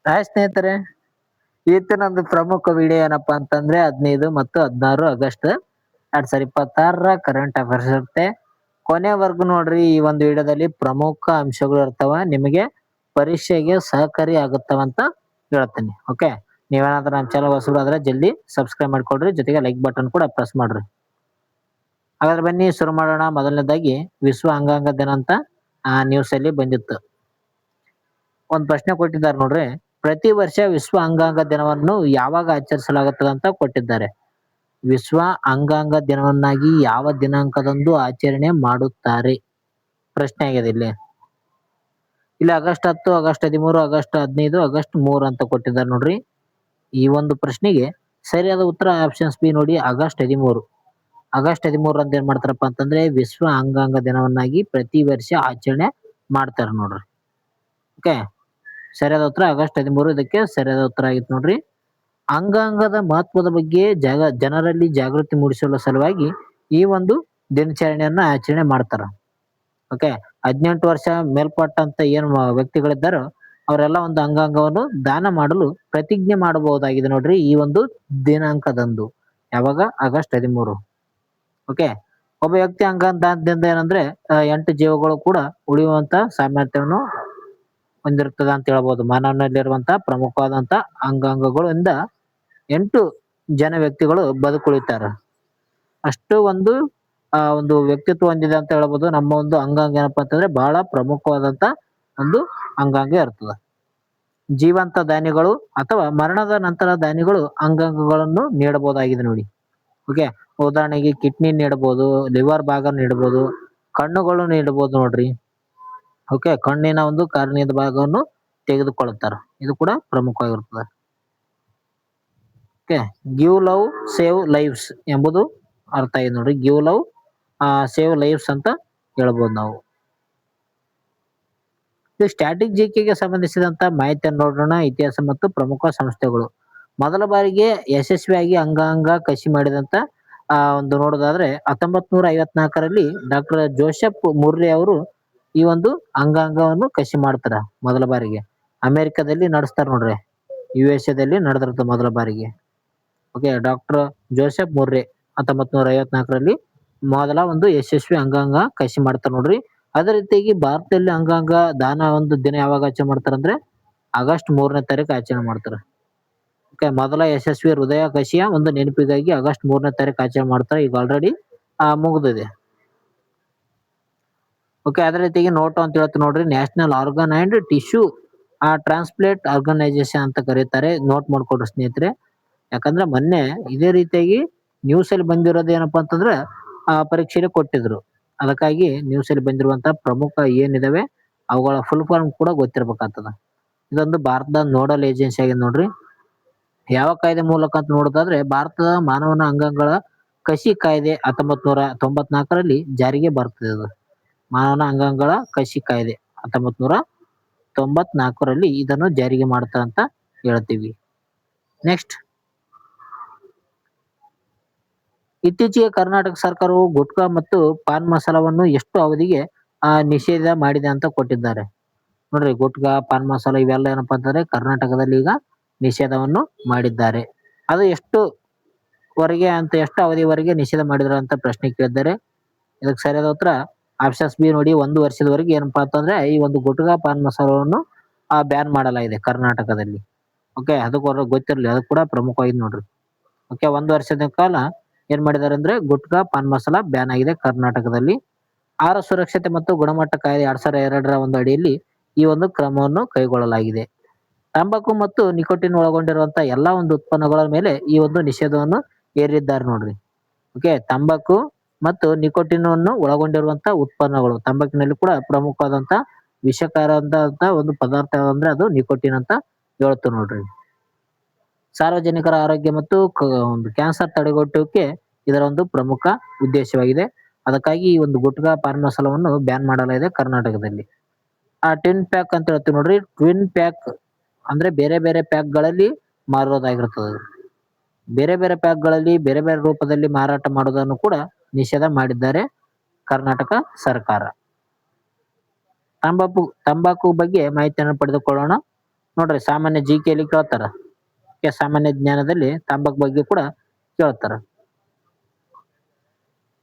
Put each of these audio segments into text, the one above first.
Hi ಸ್ನೇಹಿತರೆ, ಇವತ್ತಿನ ಒಂದು ಪ್ರಮುಖ ವಿಡಿಯೋ ಏನಪ್ಪಾ ಅಂತಂದ್ರೆ 15 ಮತ್ತು 16 ಆಗಸ್ಟ್ 2026 ಕರೆಂಟ್ ಅಫೇರ್ಸ್ ಇರುತ್ತೆ. ಕೊನೆವರೆಗೂ ನೋಡ್ರಿ. ಈ ಒಂದು ವಿಡಿಯೋದಲ್ಲಿ ಪ್ರಮುಖ ಅಂಶಗಳು ಇರ್ತಾವ, ನಿಮಗೆ ಪರೀಕ್ಷೆಗೆ ಸಹಕಾರಿ ಆಗುತ್ತವಂತ ಹೇಳ್ತೀನಿ. ಓಕೆ, ನೀವೇನಾದ್ರೂ ನಮ್ಮ ಚಾನಲ್ ಹೊಸಬರಾದ್ರೆ ಜಲ್ದಿ ಸಬ್ಸ್ಕ್ರೈಬ್ ಮಾಡ್ಕೊಡ್ರಿ, ಜೊತೆಗೆ ಲೈಕ್ ಬಟನ್ ಕೂಡ ಪ್ರೆಸ್ ಮಾಡ್ರಿ. ಹಾಗಾದ್ರೆ ಬನ್ನಿ ಶುರು ಮಾಡೋಣ. ಮೊದಲನೇದಾಗಿ ವಿಶ್ವ ಅಂಗಾಂಗ ದಿನ ಅಂತ ನ್ಯೂಸ್ ಅಲ್ಲಿ ಬಂದಿತ್ತು. ಒಂದ್ ಪ್ರಶ್ನೆ ಕೊಟ್ಟಿದ್ದಾರೆ ನೋಡ್ರಿ. ಪ್ರತಿ ವರ್ಷ ವಿಶ್ವ ಅಂಗಾಂಗ ದಿನವನ್ನು ಯಾವಾಗ ಆಚರಿಸಲಾಗುತ್ತದೆ ಅಂತ ಕೊಟ್ಟಿದ್ದಾರೆ. ವಿಶ್ವ ಅಂಗಾಂಗ ದಿನವನ್ನಾಗಿ ಯಾವ ದಿನಾಂಕದಂದು ಆಚರಣೆ ಮಾಡುತ್ತಾರೆ ಪ್ರಶ್ನೆ ಆಗಿದೆ ಇಲ್ಲಿ. ಆಗಸ್ಟ್ 10, ಆಗಸ್ಟ್ 13, ಆಗಸ್ಟ್ 15, ಆಗಸ್ಟ್ 3 ಅಂತ ಕೊಟ್ಟಿದ್ದಾರೆ ನೋಡ್ರಿ. ಈ ಒಂದು ಪ್ರಶ್ನೆಗೆ ಸರಿಯಾದ ಉತ್ತರ ಆಪ್ಷನ್ಸ್ ಬಿ ನೋಡಿ, ಆಗಸ್ಟ್ 13. ಆಗಸ್ಟ್ 13 ಅಂತ ಏನ್ ಮಾಡ್ತಾರಪ್ಪ ಅಂತಂದ್ರೆ ವಿಶ್ವ ಅಂಗಾಂಗ ದಿನವನ್ನಾಗಿ ಪ್ರತಿ ವರ್ಷ ಆಚರಣೆ ಮಾಡ್ತಾರ ನೋಡ್ರಿ. ಓಕೆ, ಸರಿಯಾದ ಉತ್ತರ ಆಗಸ್ಟ್ 13. ಇದಕ್ಕೆ ಸರಿಯಾದ ಉತ್ತರ ಆಗಿತ್ತು ನೋಡ್ರಿ. ಅಂಗಾಂಗದ ಮಹತ್ವದ ಬಗ್ಗೆ ಜನರಲ್ಲಿ ಜಾಗೃತಿ ಮೂಡಿಸುವ ಸಲುವಾಗಿ ಈ ಒಂದು ದಿನಾಚರಣೆಯನ್ನ ಆಚರಣೆ ಮಾಡ್ತಾರ. ಓಕೆ, 18 ವರ್ಷ ಮೇಲ್ಪಟ್ಟಂತ ಏನು ವ್ಯಕ್ತಿಗಳಿದ್ದಾರೋ ಅವರೆಲ್ಲ ಒಂದು ಅಂಗಾಂಗವನ್ನು ದಾನ ಮಾಡಲು ಪ್ರತಿಜ್ಞೆ ಮಾಡಬಹುದಾಗಿದೆ ನೋಡ್ರಿ ಈ ಒಂದು ದಿನಾಂಕದಂದು. ಯಾವಾಗ? ಆಗಸ್ಟ್ 13. ಓಕೆ, ಒಬ್ಬ ವ್ಯಕ್ತಿ ಅಂಗಾಂಗ ದಾನದಿಂದ ಏನಂದ್ರೆ 8 ಜೀವಗಳು ಕೂಡ ಉಳಿಯುವಂತ ಸಾಮರ್ಥ್ಯವನ್ನು ಹೊಂದಿರ್ತದ ಅಂತ ಹೇಳ್ಬೋದು. ಮಾನವನಲ್ಲಿರುವಂತಹ ಪ್ರಮುಖವಾದಂತ ಅಂಗಾಂಗಗಳಿಂದ 8 ಜನ ವ್ಯಕ್ತಿಗಳು ಬದುಕುಳಿತಾರ. ಅಷ್ಟು ಒಂದು ವ್ಯಕ್ತಿತ್ವ ಹೊಂದಿದೆ ಅಂತ ಹೇಳ್ಬೋದು. ನಮ್ಮ ಒಂದು ಅಂಗಾಂಗ ಏನಪ್ಪಾ ಅಂತಂದ್ರೆ ಬಹಳ ಪ್ರಮುಖವಾದಂತ ಒಂದು ಅಂಗಾಂಗ ಇರ್ತದ. ಜೀವಂತ ದಾನಿಗಳು ಅಥವಾ ಮರಣದ ನಂತರ ದಾನಿಗಳು ಅಂಗಾಂಗಗಳನ್ನು ನೀಡಬಹುದಾಗಿದೆ ನೋಡಿ. ಓಕೆ, ಉದಾಹರಣೆಗೆ ಕಿಡ್ನಿ ನೀಡಬಹುದು, ಲಿವರ್ ಭಾಗ ನೀಡಬಹುದು, ಕಣ್ಣುಗಳು ನೀಡಬಹುದು ನೋಡ್ರಿ. ಓಕೆ, ಕಣ್ಣಿನ ಒಂದು ಕಾರ್ಯದ ಭಾಗವನ್ನು ತೆಗೆದುಕೊಳ್ಳುತ್ತಾರೆ. ಇದು ಕೂಡ ಪ್ರಮುಖವಾಗಿರುತ್ತದೆ. Okay, give love save lives ಎಂಬುದು ಅರ್ಥ ಇದೆ ನೋಡ್ರಿ. ಗಿವ್ ಲವ್ ಸೇವ್ ಲೈಫ್ಸ್ ಅಂತ ಹೇಳ್ಬೋದು ನಾವು. ಇದು ಸ್ಟ್ಯಾಟಿಕ್ ಜಿಕೆಗೆ ಸಂಬಂಧಿಸಿದಂತ ಮಾಹಿತಿಯನ್ನು ನೋಡೋಣ. ಇತಿಹಾಸ ಮತ್ತು ಪ್ರಮುಖ ಸಂಸ್ಥೆಗಳು. ಮೊದಲ ಬಾರಿಗೆ ಯಶಸ್ವಿಯಾಗಿ ಅಂಗಾಂಗ ಕಸಿ ಮಾಡಿದಂತ ಒಂದು ನೋಡೋದಾದ್ರೆ 1954ರಲ್ಲಿ ಡಾಕ್ಟರ್ ಜೋಸೆಫ್ ಮುರ್ರೆ ಅವರು ಈ ಒಂದು ಅಂಗಾಂಗವನ್ನು ಕಸಿ ಮಾಡ್ತಾರ ಮೊದಲ ಬಾರಿಗೆ. ಅಮೆರಿಕದಲ್ಲಿ ನಡೆಸ್ತಾರ ನೋಡ್ರಿ, USA ದಲ್ಲಿ ನಡೆದಿರುತ್ತೆ ಮೊದಲ ಬಾರಿಗೆ. ಓಕೆ, ಡಾಕ್ಟರ್ ಜೋಸೆಫ್ ಮುರ್ರೆ 1954ರಲ್ಲಿ ಮೊದಲ ಒಂದು ಯಶಸ್ವಿ ಅಂಗಾಂಗ ಕಸಿ ಮಾಡ್ತಾರ ನೋಡ್ರಿ. ಅದೇ ರೀತಿಯಾಗಿ ಭಾರತದಲ್ಲಿ ಅಂಗಾಂಗ ದಾನ ಒಂದು ದಿನ ಯಾವಾಗ ಆಚರಣೆ ಮಾಡ್ತಾರಂದ್ರೆ ಆಗಸ್ಟ್ 3ನೇ ತಾರೀಕು ಆಚರಣೆ ಮಾಡ್ತಾರೆ. ಓಕೆ, ಮೊದಲ ಯಶಸ್ವಿ ಹೃದಯ ಕಸಿಯ ಒಂದು ನೆನಪಿಗಾಗಿ ಆಗಸ್ಟ್ 3ನೇ ತಾರೀಕು ಆಚರಣೆ ಮಾಡ್ತಾರೆ. ಈಗ ಆಲ್ರೆಡಿ ಮುಗಿದಿದೆ. ಓಕೆ, ಅದೇ ರೀತಿಯಾಗಿ ನೋಟು ಅಂತ ಹೇಳ್ತೀವಿ ನೋಡ್ರಿ. National organ and tissue transplant organisation ಅಂತ ಕರೀತಾರೆ. ನೋಟ್ ಮಾಡ್ಕೊಡ್ರಿ ಸ್ನೇಹಿತರೆ. ಯಾಕಂದ್ರೆ ಮೊನ್ನೆ ಇದೇ ರೀತಿಯಾಗಿ ನ್ಯೂಸ್ ಅಲ್ಲಿ ಬಂದಿರೋದು ಏನಪ್ಪಾ ಅಂತಂದ್ರೆ ಪರೀಕ್ಷೆಯಲ್ಲಿ ಕೊಟ್ಟಿದ್ರು. ಅದಕ್ಕಾಗಿ ನ್ಯೂಸ್ ಅಲ್ಲಿ ಬಂದಿರುವಂತಹ ಪ್ರಮುಖ ಏನಿದಾವೆ ಅವುಗಳ ಫುಲ್ ಫಾರ್ಮ್ ಕೂಡ ಗೊತ್ತಿರ್ಬೇಕಾಗ್ತದ. ಇದೊಂದು ಭಾರತದ ನೋಡಲ್ ಏಜೆನ್ಸಿ ಆಗಿದೆ ನೋಡ್ರಿ. ಯಾವ ಕಾಯ್ದೆ ಮೂಲಕ ಅಂತ ನೋಡೋದಾದ್ರೆ ಭಾರತದ ಮಾನವನ ಅಂಗಗಳ ಕಸಿ ಕಾಯ್ದೆ 1994ರಲ್ಲಿ ಜಾರಿಗೆ ಬರ್ತದೆ. ಅದು ಮಾನವನ ಅಂಗಾಂಗಗಳ ಕಸಿ ಕಾಯ್ದೆ 1994ರಲ್ಲಿ ಇದನ್ನು ಜಾರಿಗೆ ಮಾಡ್ತಾ ಅಂತ ಹೇಳ್ತೀವಿ. ನೆಕ್ಸ್ಟ್, ಇತ್ತೀಚೆಗೆ ಕರ್ನಾಟಕ ಸರ್ಕಾರವು ಗುಟ್ಕಾ ಮತ್ತು ಪಾನ್ ಮಸಾಲವನ್ನು ಎಷ್ಟು ಅವಧಿಗೆ ನಿಷೇಧ ಮಾಡಿದೆ ಅಂತ ಕೊಟ್ಟಿದ್ದಾರೆ ನೋಡ್ರಿ. ಗುಟ್ಕಾ, ಪಾನ್ ಮಸಾಲ ಇವೆಲ್ಲ ಏನಪ್ಪಾ ಅಂತಂದ್ರೆ ಕರ್ನಾಟಕದಲ್ಲಿ ಈಗ ನಿಷೇಧವನ್ನು ಮಾಡಿದ್ದಾರೆ. ಅದು ಎಷ್ಟು ಅವಧಿವರೆಗೆ ನಿಷೇಧ ಮಾಡಿದ್ರು ಅಂತ ಪ್ರಶ್ನೆ ಕೇಳಿದ್ದಾರೆ. ಇದಕ್ಕೆ ಸರಿಯಾದ ಉತ್ತರ ಆಪ್ಷನ್ಸ್ ಬಿ ನೋಡಿ, 1 ವರ್ಷದವರೆಗೆ ಏನಪ್ಪಾ ಅಂತಂದ್ರೆ ಈ ಒಂದು ಗುಟ್ಕಾ ಪಾನ್ ಮಸಾಲವನ್ನು ಬ್ಯಾನ್ ಮಾಡಲಾಗಿದೆ ಕರ್ನಾಟಕದಲ್ಲಿ. ಓಕೆ, ಅದಕ್ಕೆ ಗೊತ್ತಿರಲಿ, ಅದು ಕೂಡ ಪ್ರಮುಖವಾಗಿದೆ ನೋಡ್ರಿ. ಓಕೆ, 1 ವರ್ಷದ ಕಾಲ ಏನ್ ಮಾಡಿದ್ದಾರೆ ಅಂದ್ರೆ ಗುಟ್ಕಾ ಪಾನ್ ಮಸಾಲ ಬ್ಯಾನ್ ಆಗಿದೆ ಕರ್ನಾಟಕದಲ್ಲಿ. ಆಹಾರ ಸುರಕ್ಷತೆ ಮತ್ತು ಗುಣಮಟ್ಟ ಕಾಯ್ದೆ 2002ರ ಒಂದು ಅಡಿಯಲ್ಲಿ ಈ ಒಂದು ಕ್ರಮವನ್ನು ಕೈಗೊಳ್ಳಲಾಗಿದೆ. ತಂಬಾಕು ಮತ್ತು ನಿಕೋಟಿನ್ ಒಳಗೊಂಡಿರುವಂತಹ ಎಲ್ಲಾ ಒಂದು ಉತ್ಪನ್ನಗಳ ಮೇಲೆ ಈ ಒಂದು ನಿಷೇಧವನ್ನು ಹೇರಿದ್ದಾರೆ ನೋಡ್ರಿ. ಓಕೆ, ತಂಬಾಕು ಮತ್ತು ನಿಕೋಟಿನ್ ಅನ್ನು ಒಳಗೊಂಡಿರುವಂತಹ ಉತ್ಪನ್ನಗಳು. ತಂಬಾಕಿನಲ್ಲಿ ಕೂಡ ಪ್ರಮುಖವಾದಂತಹ ವಿಷಕಾರದಂತ ಒಂದು ಪದಾರ್ಥ ಅಂದ್ರೆ ಅದು ನಿಕೋಟಿನ್ ಅಂತ ಹೇಳ್ತು ನೋಡ್ರಿ. ಸಾರ್ವಜನಿಕರ ಆರೋಗ್ಯ ಮತ್ತು ಒಂದು ಕ್ಯಾನ್ಸರ್ ತಡೆಗಟ್ಟುವಿಕೆ ಇದರ ಒಂದು ಪ್ರಮುಖ ಉದ್ದೇಶವಾಗಿದೆ. ಅದಕ್ಕಾಗಿ ಈ ಒಂದು ಗುಟ್ಕಾ ಪಾನ್ ಮಸಾಲವನ್ನು ಬ್ಯಾನ್ ಮಾಡಲಾಗಿದೆ ಕರ್ನಾಟಕದಲ್ಲಿ. ಟ್ವಿನ್ ಪ್ಯಾಕ್ ಅಂತ ಹೇಳ್ತೀವಿ ನೋಡ್ರಿ. ಟ್ವಿನ್ ಪ್ಯಾಕ್ ಅಂದ್ರೆ ಬೇರೆ ಬೇರೆ ಪ್ಯಾಕ್ಗಳಲ್ಲಿ ಮಾರೋದಾಗಿರ್ತದೆ. ಬೇರೆ ಬೇರೆ ಪ್ಯಾಕ್ಗಳಲ್ಲಿ ಬೇರೆ ಬೇರೆ ರೂಪದಲ್ಲಿ ಮಾರಾಟ ಮಾಡೋದನ್ನು ಕೂಡ ನಿಷೇಧ ಮಾಡಿದ್ದಾರೆ ಕರ್ನಾಟಕ ಸರ್ಕಾರ. ತಂಬಾಕು ಬಗ್ಗೆ ಮಾಹಿತಿಯನ್ನು ಪಡೆದುಕೊಳ್ಳೋಣ. ನೋಡ್ರಿ ಸಾಮಾನ್ಯ ಜಿಕೆಯಲ್ಲಿ ಕೇಳ್ತಾರ. ಸಾಮಾನ್ಯ ಜ್ಞಾನದಲ್ಲಿ ತಂಬಾಕು ಬಗ್ಗೆ ಕೂಡ ಕೇಳ್ತಾರ.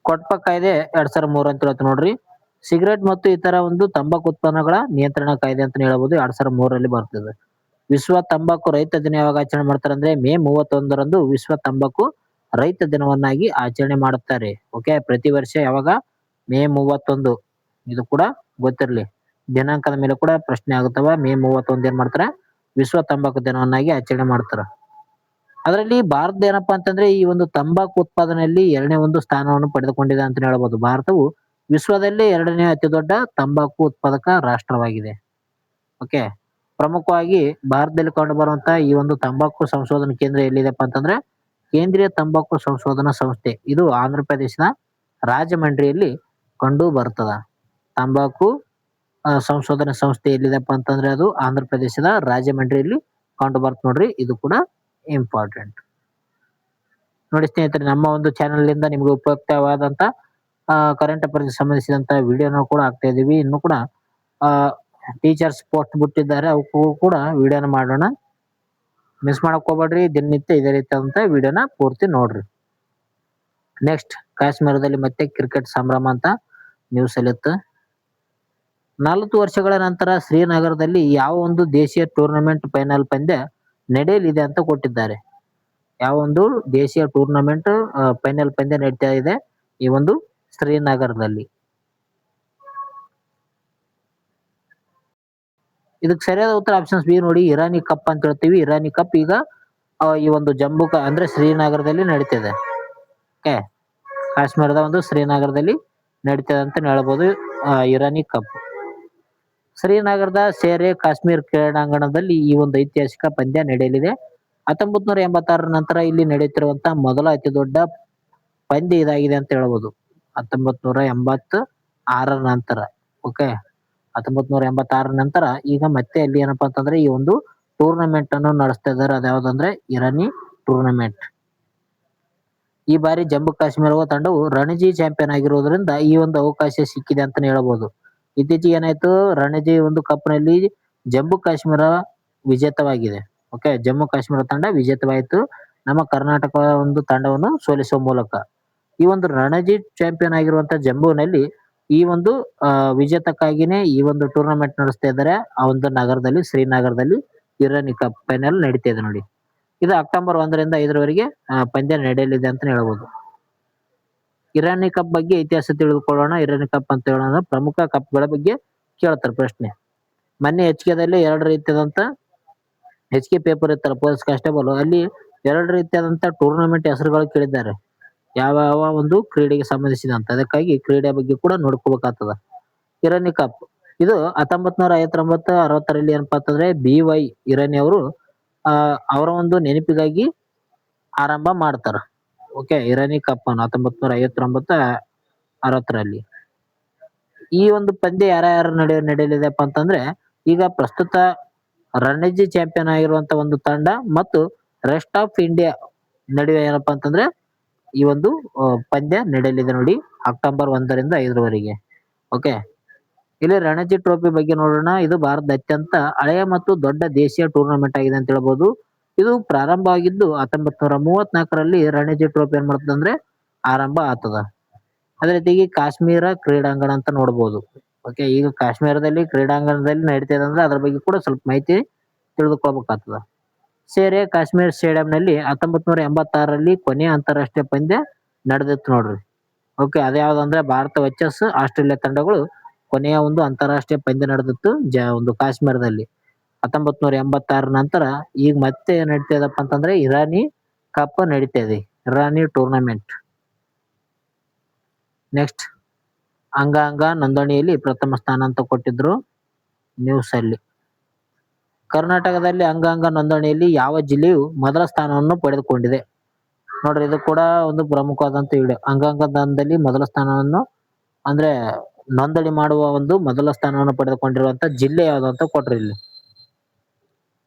ಕೊಟ್ಪ ಕಾಯ್ದೆ 2003 ಅಂತ ಹೇಳ್ತ ನೋಡ್ರಿ. ಸಿಗರೇಟ್ ಮತ್ತು ಇತರ ಒಂದು ತಂಬಾಕು ಉತ್ಪನ್ನಗಳ ನಿಯಂತ್ರಣ ಕಾಯ್ದೆ ಅಂತ ಹೇಳ್ಬೋದು. 2003ರಲ್ಲಿ ಬರ್ತದೆ. ವಿಶ್ವ ತಂಬಾಕು ರೈತ ದಿನ ಯಾವಾಗ ಆಚರಣೆ ಮಾಡ್ತಾರೆ ಅಂದ್ರೆ ಮೇ 31ರಂದು ವಿಶ್ವ ತಂಬಾಕು ರೈತ ದಿನವನ್ನಾಗಿ ಆಚರಣೆ ಮಾಡುತ್ತಾರೆ. ಓಕೆ, ಪ್ರತಿ ವರ್ಷ ಯಾವಾಗ? ಮೇ 31. ಇದು ಕೂಡ ಗೊತ್ತಿರಲಿ. ದಿನಾಂಕದ ಮೇಲೆ ಕೂಡ ಪ್ರಶ್ನೆ ಆಗುತ್ತವ. ಮೇ 31 ಏನ್ ಮಾಡ್ತಾರ? ವಿಶ್ವ ತಂಬಾಕು ದಿನವನ್ನಾಗಿ ಆಚರಣೆ ಮಾಡ್ತಾರ. ಅದರಲ್ಲಿ ಭಾರತ ಏನಪ್ಪಾ ಅಂತಂದ್ರೆ ಈ ಒಂದು ತಂಬಾಕು ಉತ್ಪಾದನೆಯಲ್ಲಿ 2ನೇ ಒಂದು ಸ್ಥಾನವನ್ನು ಪಡೆದುಕೊಂಡಿದೆ ಅಂತ ಹೇಳ್ಬೋದು. ಭಾರತವು ವಿಶ್ವದಲ್ಲೇ 2ನೇ ಅತಿ ದೊಡ್ಡ ತಂಬಾಕು ಉತ್ಪಾದಕ ರಾಷ್ಟ್ರವಾಗಿದೆ. ಓಕೆ, ಪ್ರಮುಖವಾಗಿ ಭಾರತದಲ್ಲಿ ಕಂಡು ಬರುವಂತ ಈ ಒಂದು ತಂಬಾಕು ಸಂಶೋಧನಾ ಕೇಂದ್ರ ಎಲ್ಲಿದೆಪ್ಪ ಅಂತಂದ್ರೆ ಕೇಂದ್ರೀಯ ತಂಬಾಕು ಸಂಶೋಧನಾ ಸಂಸ್ಥೆ. ಇದು ಆಂಧ್ರ ಪ್ರದೇಶದ ರಾಜಮಂಡ್ರಿಯಲ್ಲಿ ಕಂಡು ಬರ್ತದ. ತಂಬಾಕು ಸಂಶೋಧನಾ ಸಂಸ್ಥೆ ಎಲ್ಲಿದೆಪ್ಪ ಅಂತಂದ್ರೆ ಅದು ಆಂಧ್ರ ಪ್ರದೇಶದ ರಾಜಮಂಡ್ರಿಯಲ್ಲಿ ಕಂಡು ಬರ್ತ ನೋಡ್ರಿ. ಇದು ಕೂಡ ಇಂಪಾರ್ಟೆಂಟ್ ನೋಡಿ ಸ್ನೇಹಿತರೆ. ನಮ್ಮ ಒಂದು ಚಾನೆಲ್ ಇಂದ ನಿಮ್ಗೆ ಉಪಯುಕ್ತವಾದಂತ ಕರೆಂಟ್ ಅಫೇರ್ಸ್ ಸಂಬಂಧಿಸಿದಂತ ವಿಡಿಯೋನ ಕೂಡ ಹಾಕ್ತಾ ಇದೀವಿ. ಇನ್ನು ಕೂಡ ಟೀಚರ್ಸ್ ಪೋಸ್ಟ್ ಬಿಟ್ಟಿದ್ದಾರೆ, ಅವಕ್ಕೂ ಕೂಡ ವಿಡಿಯೋನ ಮಾಡೋಣ. ಮಿಸ್ ಮಾಡಕ್ ಹೋಗ್ಬೇಡ್ರಿ. ದಿನನಿತ್ಯ ಇದೇ ರೀತಿಯಾದಂತ ವಿಡಿಯೋನ ಪೂರ್ತಿ ನೋಡ್ರಿ. ನೆಕ್ಸ್ಟ್, ಕಾಶ್ಮೀರದಲ್ಲಿ ಮತ್ತೆ ಕ್ರಿಕೆಟ್ ಸಂಭ್ರಮ ಅಂತ ನ್ಯೂಸ್ ಅಲ್ಲಿತ್ತು. 40 ವರ್ಷಗಳ ನಂತರ ಶ್ರೀನಗರದಲ್ಲಿ ಯಾವ ಒಂದು ದೇಶೀಯ ಟೂರ್ನಮೆಂಟ್ ಫೈನಲ್ ಪಂದ್ಯ ನಡೆಯಲಿದೆ ಅಂತ ಕೊಟ್ಟಿದ್ದಾರೆ. ಯಾವ ಒಂದು ದೇಶೀಯ ಟೂರ್ನಮೆಂಟ್ ಫೈನಲ್ ಪಂದ್ಯ ನಡೀತಾ ಇದೆ ಈ ಒಂದು ಶ್ರೀನಗರದಲ್ಲಿ. ಇದಕ್ಕೆ ಸರಿಯಾದ ಉತ್ತರ ಆಪ್ಷನ್ಸ್ ಬಿ ನೋಡಿ, ಇರಾನಿ ಕಪ್ ಅಂತ ಹೇಳ್ತೀವಿ. ಇರಾನಿ ಕಪ್ ಈಗ ಈ ಒಂದು ಅಂದ್ರೆ ಶ್ರೀನಗರದಲ್ಲಿ ನಡೀತಿದೆ. ಓಕೆ, ಕಾಶ್ಮೀರದ ಒಂದು ಶ್ರೀನಗರದಲ್ಲಿ ನಡೀತದೆ ಅಂತ ಹೇಳ್ಬೋದು ಇರಾನಿ ಕಪ್. ಶ್ರೀನಗರದ ಶೇರೆ ಕಾಶ್ಮೀರ್ ಕ್ರೀಡಾಂಗಣದಲ್ಲಿ ಈ ಒಂದು ಐತಿಹಾಸಿಕ ಪಂದ್ಯ ನಡೆಯಲಿದೆ. 1986 ನಂತರ ಇಲ್ಲಿ ನಡೆಯುತ್ತಿರುವಂತ ಮೊದಲ ಅತಿ ದೊಡ್ಡ ಪಂದ್ಯ ಇದಾಗಿದೆ ಅಂತ ಹೇಳ್ಬೋದು. 1986 ನಂತರ. ಓಕೆ, 1986 ನಂತರ ಈಗ ಮತ್ತೆ ಅಲ್ಲಿ ಏನಪ್ಪಾ ಅಂತಂದ್ರೆ ಈ ಒಂದು ಟೂರ್ನಮೆಂಟ್ ಅನ್ನು ನಡೆಸ್ತಾ ಇದ್ದಾರೆ. ಅದ್ಯಾವ್ದಂದ್ರೆ ಇರಾನಿ ಟೂರ್ನಮೆಂಟ್. ಈ ಬಾರಿ ಜಮ್ಮು ಕಾಶ್ಮೀರ ತಂಡವು ರಣಜಿ ಚಾಂಪಿಯನ್ ಆಗಿರುವುದರಿಂದ ಈ ಒಂದು ಅವಕಾಶ ಸಿಕ್ಕಿದೆ ಅಂತಾನೆ ಹೇಳ್ಬೋದು. ಇತ್ತೀಚೆಗೆ ಏನಾಯ್ತು, ರಣಜಿ ಒಂದು ಕಪ್ ನಲ್ಲಿ ಜಮ್ಮು ಕಾಶ್ಮೀರ ವಿಜೇತವಾಗಿದೆ. ಓಕೆ, ಜಮ್ಮು ಕಾಶ್ಮೀರ ತಂಡ ವಿಜೇತವಾಯಿತು ನಮ್ಮ ಕರ್ನಾಟಕ ಒಂದು ತಂಡವನ್ನು ಸೋಲಿಸುವ ಮೂಲಕ. ಈ ಒಂದು ರಣಜಿ ಚಾಂಪಿಯನ್ ಆಗಿರುವಂತ ಜಮ್ಮುನಲ್ಲಿ ಈ ಒಂದು ವಿಜೇತಕ್ಕಾಗಿನೇ ಈ ಒಂದು ಟೂರ್ನಮೆಂಟ್ ನಡೆಸ್ತಾ ಇದ್ದಾರೆ. ಆ ಒಂದು ನಗರದಲ್ಲಿ, ಶ್ರೀನಗರದಲ್ಲಿ ಇರಾನಿ ಕಪ್ ಫೈನಲ್ ನಡೀತಾ ಇದೆ ನೋಡಿ. ಇದು ಅಕ್ಟೋಬರ್ 1ರಿಂದ 5ರವರೆಗೆ ಪಂದ್ಯ ನಡೆಯಲಿದೆ ಅಂತ ಹೇಳ್ಬೋದು. ಇರಾನಿ ಕಪ್ ಬಗ್ಗೆ ಇತಿಹಾಸ ತಿಳಿದುಕೊಳ್ಳೋಣ. ಇರಾನಿ ಕಪ್ ಅಂತ ಹೇಳೋಣ ಪ್ರಮುಖ ಕಪ್ಗಳ ಬಗ್ಗೆ ಕೇಳ್ತಾರೆ ಪ್ರಶ್ನೆ. ಮೊನ್ನೆ HKದಲ್ಲಿ 2 ರೀತಿಯಾದಂತ HK ಪೇಪರ್ ಇತ್ತಲ್ಲ ಪೊಲೀಸ್ ಕಾನ್ಸ್ಟೇಬಲ್, ಅಲ್ಲಿ 2 ರೀತಿಯಾದಂತ ಟೂರ್ನಮೆಂಟ್ ಹೆಸರುಗಳು ಕೇಳಿದ್ದಾರೆ. ಯಾವ ಒಂದು ಕ್ರೀಡೆಗೆ ಸಂಬಂಧಿಸಿದಂತ. ಅದಕ್ಕಾಗಿ ಕ್ರೀಡೆ ಬಗ್ಗೆ ಕೂಡ ನೋಡ್ಕೋಬೇಕಾಗ್ತದ. ಇರಾನಿ ಕಪ್ ಇದು 1959, 60ರಲ್ಲಿ ಏನಪ್ಪಾ ಅಂತಂದ್ರೆ BY ಇರಾನಿ ಅವರು ಅವರ ಒಂದು ನೆನಪಿಗಾಗಿ ಆರಂಭ ಮಾಡ್ತಾರ. ಓಕೆ, ಇರಾನಿ ಕಪ್ ಅನ್ನು 1959, 60ರಲ್ಲಿ. ಈ ಒಂದು ಪಂದ್ಯ ಯಾರ್ಯಾರ ನಡೆಯಲಿದೆಪ್ಪ ಅಂತಂದ್ರೆ ಈಗ ಪ್ರಸ್ತುತ ರಣಜಿ ಚಾಂಪಿಯನ್ ಆಗಿರುವಂತ ಒಂದು ತಂಡ ಮತ್ತು ರೆಸ್ಟ್ ಆಫ್ ಇಂಡಿಯಾ ನಡುವೆ ಏನಪ್ಪಾ ಅಂತಂದ್ರೆ ಈ ಒಂದು ಪಂದ್ಯ ನಡೆಯಲಿದೆ ನೋಡಿ, ಅಕ್ಟೋಬರ್ 1ರಿಂದ 5ರವರೆಗೆ. ಓಕೆ, ಇಲ್ಲಿ ರಣಜಿ ಟ್ರೋಫಿ ಬಗ್ಗೆ ನೋಡೋಣ. ಇದು ಭಾರತದ ಅತ್ಯಂತ ಹಳೆಯ ಮತ್ತು ದೊಡ್ಡ ದೇಶೀಯ ಟೂರ್ನಮೆಂಟ್ ಆಗಿದೆ ಅಂತ ಹೇಳ್ಬೋದು. ಇದು ಪ್ರಾರಂಭ ಆಗಿದ್ದು 1934ರಲ್ಲಿ ರಣಜಿ ಟ್ರೋಫಿ ಏನ್ ಮಾಡ್ತದೆ ಅಂದ್ರೆ ಆರಂಭ ಆಗ್ತದ. ಅದೇ ರೀತಿಯಾಗಿ ಕಾಶ್ಮೀರ ಕ್ರೀಡಾಂಗಣ ಅಂತ ನೋಡ್ಬೋದು. ಓಕೆ, ಈಗ ಕಾಶ್ಮೀರದಲ್ಲಿ ಕ್ರೀಡಾಂಗಣದಲ್ಲಿ ನಡೀತಾ ಇದೆ ಅಂದ್ರೆ ಅದ್ರ ಬಗ್ಗೆ ಕೂಡ ಸ್ವಲ್ಪ ಮಾಹಿತಿ ತಿಳಿದುಕೊಳ್ಬೇಕಾಗ್ತದ. ಸೇರೆ ಕಾಶ್ಮೀರ್ ಸ್ಟೇಡಿಯಂನಲ್ಲಿ 1986ರಲ್ಲಿ ಕೊನೆಯ ಅಂತಾರಾಷ್ಟ್ರೀಯ ಪಂದ್ಯ ನಡೆದಿತ್ತು ನೋಡ್ರಿ. ಓಕೆ, ಅದ್ಯಾವ್ದಂದ್ರೆ ಭಾರತ ವರ್ಸಸ್ ಆಸ್ಟ್ರೇಲಿಯಾ ತಂಡಗಳು ಕೊನೆಯ ಒಂದು ಅಂತಾರಾಷ್ಟ್ರೀಯ ಪಂದ್ಯ ನಡೆದಿತ್ತು ಒಂದು ಕಾಶ್ಮೀರದಲ್ಲಿ 1986 ನಂತರ. ಈಗ ಮತ್ತೆ ನಡೀತಾ ಇದಪ್ಪ ಅಂತಂದ್ರೆ ಇರಾನಿ ಕಪ್ ನಡೀತಾ ಇದೆ, ಇರಾನಿ ಟೂರ್ನಮೆಂಟ್. ನೆಕ್ಸ್ಟ್, ಅಂಗಾಂಗ ನೋಂದಣಿಯಲ್ಲಿ ಪ್ರಥಮ ಸ್ಥಾನ ಅಂತ ಕೊಟ್ಟಿದ್ರು ನ್ಯೂಸ್ ಅಲ್ಲಿ. ಕರ್ನಾಟಕದಲ್ಲಿ ಅಂಗಾಂಗ ನೋಂದಣಿಯಲ್ಲಿ ಯಾವ ಜಿಲ್ಲೆಯು ಮೊದಲ ಸ್ಥಾನವನ್ನು ಪಡೆದುಕೊಂಡಿದೆ ನೋಡ್ರಿ. ಇದು ಕೂಡ ಒಂದು ಪ್ರಮುಖವಾದಂತ ವಿಡಿಯೋ. ಅಂಗಾಂಗ ದಾನದಲ್ಲಿ ಮೊದಲ ಸ್ಥಾನವನ್ನು ಅಂದ್ರೆ ನೋಂದಣಿ ಮಾಡುವ ಒಂದು ಮೊದಲ ಸ್ಥಾನವನ್ನು ಪಡೆದುಕೊಂಡಿರುವಂತ ಜಿಲ್ಲೆ ಯಾವ್ದು ಅಂತ ಕೊಟ್ರಿ ಇಲ್ಲಿ.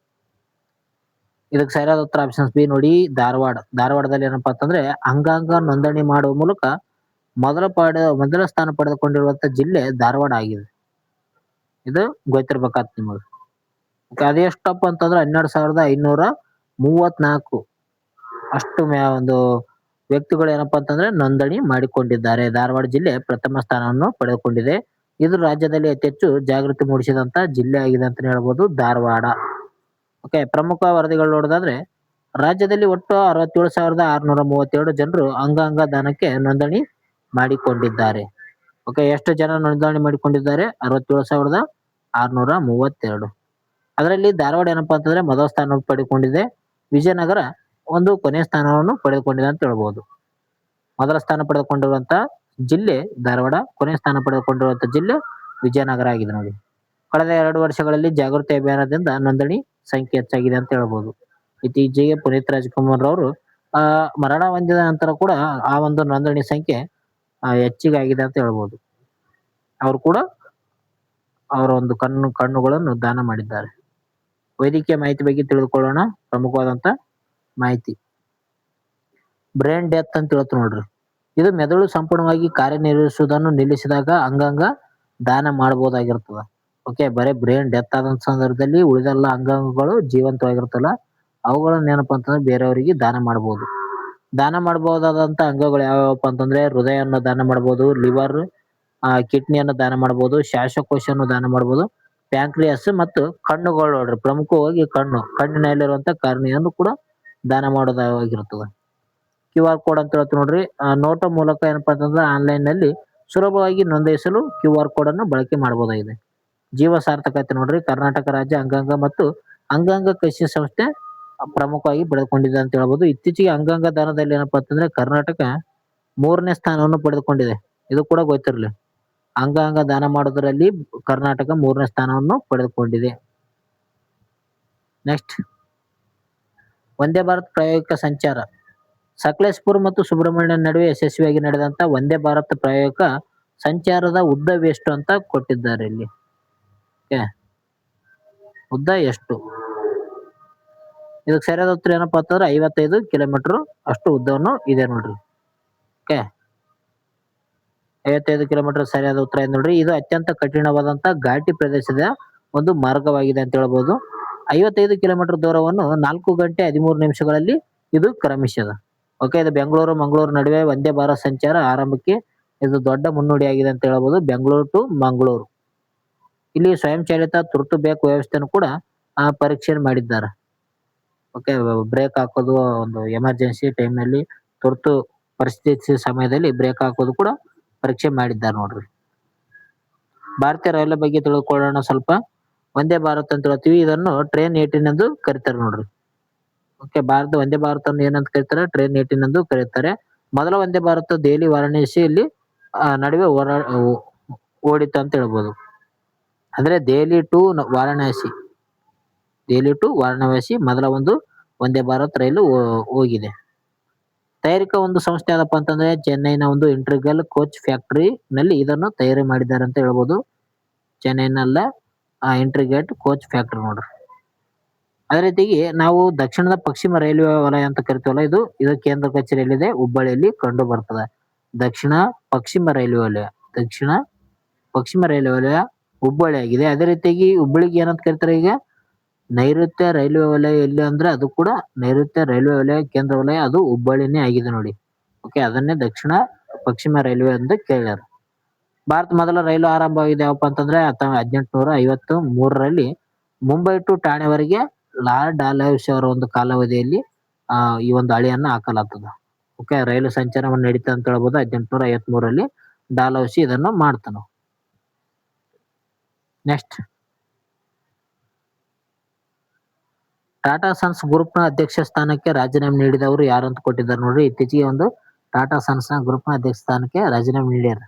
ಇದಕ್ಕೆ ಸರಿಯಾದ ಉತ್ತರ ಆಪ್ಷನ್ಸ್ ಬಿ ನೋಡಿ, ಧಾರವಾಡ. ಧಾರವಾಡದಲ್ಲಿ ಏನಪ್ಪಾ ಅಂತಂದ್ರೆ ಅಂಗಾಂಗ ನೋಂದಣಿ ಮಾಡುವ ಮೂಲಕ ಮೊದಲ ಸ್ಥಾನ ಪಡೆದುಕೊಂಡಿರುವಂತ ಜಿಲ್ಲೆ ಧಾರವಾಡ ಆಗಿದೆ. ಇದು ಗೊತ್ತಿರ್ಬೇಕಾಗ್ತದೆ ನಿಮಗೆ. ಅದೆಷ್ಟಪ್ಪ ಅಂತಂದ್ರೆ 12,534 ಅಷ್ಟು ಒಂದು ವ್ಯಕ್ತಿಗಳು ಏನಪ್ಪಾ ಅಂತಂದ್ರೆ ನೋಂದಣಿ ಮಾಡಿಕೊಂಡಿದ್ದಾರೆ. ಧಾರವಾಡ ಜಿಲ್ಲೆ ಪ್ರಥಮ ಸ್ಥಾನವನ್ನು ಪಡೆದುಕೊಂಡಿದೆ. ಇದು ರಾಜ್ಯದಲ್ಲಿ ಅತಿ ಹೆಚ್ಚು ಜಾಗೃತಿ ಮೂಡಿಸಿದಂತ ಜಿಲ್ಲೆ ಆಗಿದೆ ಅಂತ ಹೇಳ್ಬೋದು ಧಾರವಾಡ. ಓಕೆ, ಪ್ರಮುಖ ವರದಿಗಳು ನೋಡೋದಾದ್ರೆ ರಾಜ್ಯದಲ್ಲಿ ಒಟ್ಟು 67,632 ಜನರು ಅಂಗಾಂಗ ದಾನಕ್ಕೆ ನೋಂದಣಿ ಮಾಡಿಕೊಂಡಿದ್ದಾರೆ. ಓಕೆ, ಎಷ್ಟು ಜನ ನೋಂದಣಿ ಮಾಡಿಕೊಂಡಿದ್ದಾರೆ? 67,632. ಅದರಲ್ಲಿ ಧಾರವಾಡ ಏನಪ್ಪಾ ಅಂತಂದ್ರೆ ಮೊದಲ ಸ್ಥಾನ ಪಡೆದುಕೊಂಡಿದೆ. ವಿಜಯನಗರ ಒಂದು ಕೊನೆಯ ಸ್ಥಾನವನ್ನು ಪಡೆದುಕೊಂಡಿದೆ ಅಂತ ಹೇಳ್ಬೋದು. ಮೊದಲ ಸ್ಥಾನ ಪಡೆದುಕೊಂಡಿರುವಂತ ಜಿಲ್ಲೆ ಧಾರವಾಡ, ಕೊನೆಯ ಸ್ಥಾನ ಪಡೆದುಕೊಂಡಿರುವಂತ ಜಿಲ್ಲೆ ವಿಜಯನಗರ ಆಗಿದೆ ನೋಡಿ. ಕಳೆದ 2 ವರ್ಷಗಳಲ್ಲಿ ಜಾಗೃತಿ ಅಭಿಯಾನದಿಂದ ನೋಂದಣಿ ಸಂಖ್ಯೆ ಹೆಚ್ಚಾಗಿದೆ ಅಂತ ಹೇಳ್ಬೋದು. ಇತ್ತೀಚೆಗೆ ಪುನೀತ್ ರಾಜ್ಕುಮಾರ್ ಅವರು ಮರಣ ಹೊಂದಿದ ನಂತರ ಕೂಡ ಆ ಒಂದು ನೋಂದಣಿ ಸಂಖ್ಯೆ ಹೆಚ್ಚಿಗೆ ಆಗಿದೆ ಅಂತ ಹೇಳ್ಬೋದು. ಅವರು ಕೂಡ ಅವರ ಒಂದು ಕಣ್ಣುಗಳನ್ನು ದಾನ ಮಾಡಿದ್ದಾರೆ. ವೈದ್ಯಕೀಯ ಮಾಹಿತಿ ಬಗ್ಗೆ ತಿಳಿದುಕೊಳ್ಳೋಣ. ಪ್ರಮುಖವಾದಂತ ಮಾಹಿತಿ, ಬ್ರೈನ್ ಡೆತ್ ಅಂತ ಹೇಳ್ತು ನೋಡ್ರಿ. ಇದು ಮೆದುಳು ಸಂಪೂರ್ಣವಾಗಿ ಕಾರ್ಯನಿರ್ವಹಿಸುವುದನ್ನು ನಿಲ್ಲಿಸಿದಾಗ ಅಂಗಾಂಗ ದಾನ ಮಾಡಬಹುದಾಗಿರ್ತದ. ಓಕೆ, ಬರೀ ಬ್ರೈನ್ ಡೆತ್ ಆದಂತ ಸಂದರ್ಭದಲ್ಲಿ ಉಳಿದೆಲ್ಲ ಅಂಗಾಂಗಗಳು ಜೀವಂತವಾಗಿರ್ತಲ್ಲ, ಅವುಗಳನ್ನ ಏನಪ್ಪಾ ಅಂತಂದ್ರೆ ಬೇರೆಯವರಿಗೆ ದಾನ ಮಾಡಬಹುದು. ದಾನ ಮಾಡಬಹುದಾದಂತ ಅಂಗಗಳು ಯಾವ್ಯಾವಪ್ಪ ಅಂತಂದ್ರೆ ಹೃದಯವನ್ನು ದಾನ ಮಾಡಬಹುದು, ಲಿವರ್, ಕಿಡ್ನಿಯನ್ನು ದಾನ ಮಾಡಬಹುದು, ಶ್ವಾಸಕೋಶವನ್ನು ದಾನ ಮಾಡಬಹುದು, ಪ್ಯಾಂಕ್ರಿಯಾಸ್ ಮತ್ತು ಕಣ್ಣುಗಳು ನೋಡ್ರಿ. ಪ್ರಮುಖವಾಗಿ ಕಣ್ಣಿನಲ್ಲಿರುವಂತ ಕಾರ್ನಿಯನ್ನು ಕೂಡ ದಾನ ಮಾಡೋದಾಗಿರ್ತದೆ. QR ಕೋಡ್ ಅಂತ ಹೇಳ್ತೀವಿ ನೋಡ್ರಿ. ನೋಟೋ ಮೂಲಕ ಏನಪ್ಪಾ ಅಂತಂದ್ರೆ ಆನ್ಲೈನ್ ನಲ್ಲಿ ಸುಲಭವಾಗಿ ನೋಂದಾಯಿಸಲು QR ಕೋಡ್ ಅನ್ನು ಬಳಕೆ ಮಾಡಬಹುದಾಗಿದೆ. ಜೀವ ಸಾರ್ಥಕತೆ ನೋಡ್ರಿ. ಕರ್ನಾಟಕ ರಾಜ್ಯ ಅಂಗಾಂಗ ಮತ್ತು ಅಂಗಾಂಗ ಕೃಷಿ ಸಂಸ್ಥೆ ಪ್ರಮುಖವಾಗಿ ಪಡೆದುಕೊಂಡಿದೆ ಅಂತ ಹೇಳ್ಬೋದು. ಇತ್ತೀಚೆಗೆ ಅಂಗಾಂಗ ದಾನದಲ್ಲಿ ಏನಪ್ಪಾ ಅಂತಂದ್ರೆ ಕರ್ನಾಟಕ 3ನೇ ಸ್ಥಾನವನ್ನು ಪಡೆದುಕೊಂಡಿದೆ. ಇದು ಕೂಡ ಗೊತ್ತಿರಲಿ. ಅಂಗಾಂಗ ದಾನ ಮಾಡೋದ್ರಲ್ಲಿ ಕರ್ನಾಟಕ 3ನೇ ಸ್ಥಾನವನ್ನು ಪಡೆದುಕೊಂಡಿದೆ. ನೆಕ್ಸ್ಟ್, ವಂದೇ ಭಾರತ್ ಪ್ರಾಯೋಗಿಕ ಸಂಚಾರ. ಸಕಲೇಶಪುರ ಮತ್ತು ಸುಬ್ರಹ್ಮಣ್ಯ ನಡುವೆ ಯಶಸ್ವಿಯಾಗಿ ನಡೆದಂತ ವಂದೇ ಭಾರತ್ ಪ್ರಾಯೋಗಿಕ ಸಂಚಾರದ ಉದ್ದವೆಷ್ಟು ಅಂತ ಕೊಟ್ಟಿದ್ದಾರೆ ಇಲ್ಲಿ. ಉದ್ದ ಎಷ್ಟು? ಇದಕ್ಕೆ ಸರಿಯಾದ ಉತ್ತರ ಏನಪ್ಪಾ ಅಂತಂದ್ರೆ 55 ಕಿಲೋಮೀಟರ್ ಅಷ್ಟು ಉದ್ದವನ್ನು ಇದೆ ನೋಡ್ರಿ. ಓಕೆ, 55 ಕಿಲೋಮೀಟರ್ ಸರಿಯಾದ ಉತ್ತರ ಇದೆ ನೋಡ್ರಿ. ಇದು ಅತ್ಯಂತ ಕಠಿಣವಾದಂತ ಘಾಟಿ ಪ್ರದೇಶದ ಒಂದು ಮಾರ್ಗವಾಗಿದೆ ಅಂತ ಹೇಳ್ಬೋದು. 55 ಕಿಲೋಮೀಟರ್ ದೂರವನ್ನು 4 ಗಂಟೆ 13 ನಿಮಿಷಗಳಲ್ಲಿ ಇದು ಕ್ರಮಿಸಿದ. ಓಕೆ, ಇದು ಬೆಂಗಳೂರು ಮಂಗಳೂರು ನಡುವೆ ವಂದೇ ಭಾರತ್ ಸಂಚಾರ ಆರಂಭಕ್ಕೆ ಇದು ದೊಡ್ಡ ಮುನ್ನುಡಿಯಾಗಿದೆ ಅಂತ ಹೇಳ್ಬೋದು. ಬೆಂಗಳೂರು ಟು ಮಂಗಳೂರು. ಇಲ್ಲಿ ಸ್ವಯಂ ಚಾಲಿತ ತುರ್ತು ಬ್ರೇಕ್ ವ್ಯವಸ್ಥೆಯನ್ನು ಕೂಡ ಪರೀಕ್ಷೆ ಮಾಡಿದ್ದಾರೆ. ಓಕೆ, ಬ್ರೇಕ್ ಹಾಕೋದು ಒಂದು ಎಮರ್ಜೆನ್ಸಿ ಟೈಮ್ ನಲ್ಲಿ, ತುರ್ತು ಪರಿಸ್ಥಿತಿ ಸಮಯದಲ್ಲಿ ಬ್ರೇಕ್ ಹಾಕೋದು ಕೂಡ ಪರೀಕ್ಷೆ ಮಾಡಿದ್ದಾರೆ ನೋಡ್ರಿ. ಭಾರತೀಯ ರೈಲ್ವೆ ಬಗ್ಗೆ ತಿಳ್ಕೊಳ್ಳೋಣ ಸ್ವಲ್ಪ. ವಂದೇ ಭಾರತ್ ಅಂತ ಹೇಳ್ತೀವಿ, ಇದನ್ನು ಟ್ರೈನ್ 18 ಎಂದು ಕರೀತಾರೆ ನೋಡ್ರಿ. ಓಕೆ, ವಂದೇ ಭಾರತ್ ಅನ್ನು ಏನಂತ ಕರೀತಾರೆ? ಟ್ರೈನ್ 18 ಎಂದು ಕರೀತಾರೆ. ಮೊದಲ ವಂದೇ ಭಾರತ್ ದೆಹಲಿ ವಾರಾಣಸಿಯಲ್ಲಿ ನಡುವೆ ಓಡಿತು ಅಂತ ಹೇಳ್ಬೋದು. ಅಂದ್ರೆ ದೆಹಲಿ ಟು ವಾರಾಣಸಿ ಮೊದಲ ಒಂದು ವಂದೇ ಭಾರತ್ ರೈಲು ಹೋಗಿದೆ. ತಯಾರಿಕಾ ಒಂದು ಸಂಸ್ಥೆ ಯಾವ್ದಪ್ಪ ಅಂತಂದ್ರೆ ಚೆನ್ನೈನ ಒಂದು ಇಂಟ್ರಿಗಲ್ ಕೋಚ್ ಫ್ಯಾಕ್ಟರಿ ನಲ್ಲಿ ಇದನ್ನು ತಯಾರಿ ಮಾಡಿದ್ದಾರೆ ಅಂತ ಹೇಳ್ಬೋದು. ಚೆನ್ನೈನಲ್ಲ ಇಂಟ್ರಿಗೇಟ್ ಕೋಚ್ ಫ್ಯಾಕ್ಟರಿ ನೋಡ್ರಿ. ಅದೇ ರೀತಿಗೆ ನಾವು ದಕ್ಷಿಣದ ಪಶ್ಚಿಮ ರೈಲ್ವೆ ವಲಯ ಅಂತ ಕರಿತೀವಲ್ಲ, ಇದು ಕೇಂದ್ರ ಕಚೇರಿಯಲ್ಲಿದೆ, ಹುಬ್ಬಳ್ಳಿಯಲ್ಲಿ ಕಂಡು ಬರ್ತದೆ. ದಕ್ಷಿಣ ಪಶ್ಚಿಮ ರೈಲ್ವೆ ವಲಯ ಹುಬ್ಬಳ್ಳಿ ಆಗಿದೆ. ಅದೇ ರೀತಿಯಾಗಿ ಹುಬ್ಬಳ್ಳಿಗೆ ಏನಂತ ಕರಿತಾರೆ ಈಗ? ನೈಋತ್ಯ ರೈಲ್ವೆ ವಲಯ ಎಲ್ಲಿ ಅಂದ್ರೆ ಅದು ಕೂಡ ನೈಋತ್ಯ ರೈಲ್ವೆ ವಲಯ ಕೇಂದ್ರ ವಲಯ, ಅದು ಹುಬ್ಬಳ್ಳಿನೇ ಆಗಿದೆ ನೋಡಿ. ಓಕೆ, ಅದನ್ನೇ ದಕ್ಷಿಣ ಪಶ್ಚಿಮ ರೈಲ್ವೆ ಅಂತ ಕೇಳ್ಯಾರ. ಭಾರತ ಮೊದಲ ರೈಲು ಆರಂಭವಾಗಿದೆ ಯಾವಪ್ಪ ಅಂತಂದ್ರೆ 1853ರಲ್ಲಿ ಮುಂಬೈ ಟು ಠಾಣೆವರೆಗೆ ಲಾರ್ಡ್ ಡಾಲ್ಹೌಸಿ ಅವರ ಒಂದು ಕಾಲಾವಧಿಯಲ್ಲಿ ಈ ಒಂದು ಹಳಿಯನ್ನ ಹಾಕಲಾಗ್ತದ. ಓಕೆ, ರೈಲು ಸಂಚಾರವನ್ನು ನಡೀತಾ ಅಂತ ಹೇಳ್ಬೋದು. 1853ರಲ್ಲಿ ಡಾಲ್ಹೌಸಿ ಇದನ್ನು ಮಾಡ್ತಾನ. ನೆಕ್ಸ್ಟ್, ಟಾಟಾ ಸನ್ಸ್ ಗ್ರೂಪ್ ನ ಅಧ್ಯಕ್ಷ ಸ್ಥಾನಕ್ಕೆ ರಾಜೀನಾಮೆ ನೀಡಿದವರು ಯಾರು ಅಂತ ಕೊಟ್ಟಿದ್ದಾರೆ ನೋಡ್ರಿ. ಇತ್ತೀಚೆಗೆ ಒಂದು ಟಾಟಾ ಸನ್ಸ್ ನ ಗ್ರೂಪ್ ನ ಅಧ್ಯಕ್ಷ ಸ್ಥಾನಕ್ಕೆ ರಾಜೀನಾಮೆ ನೀಡ್ಯಾರ.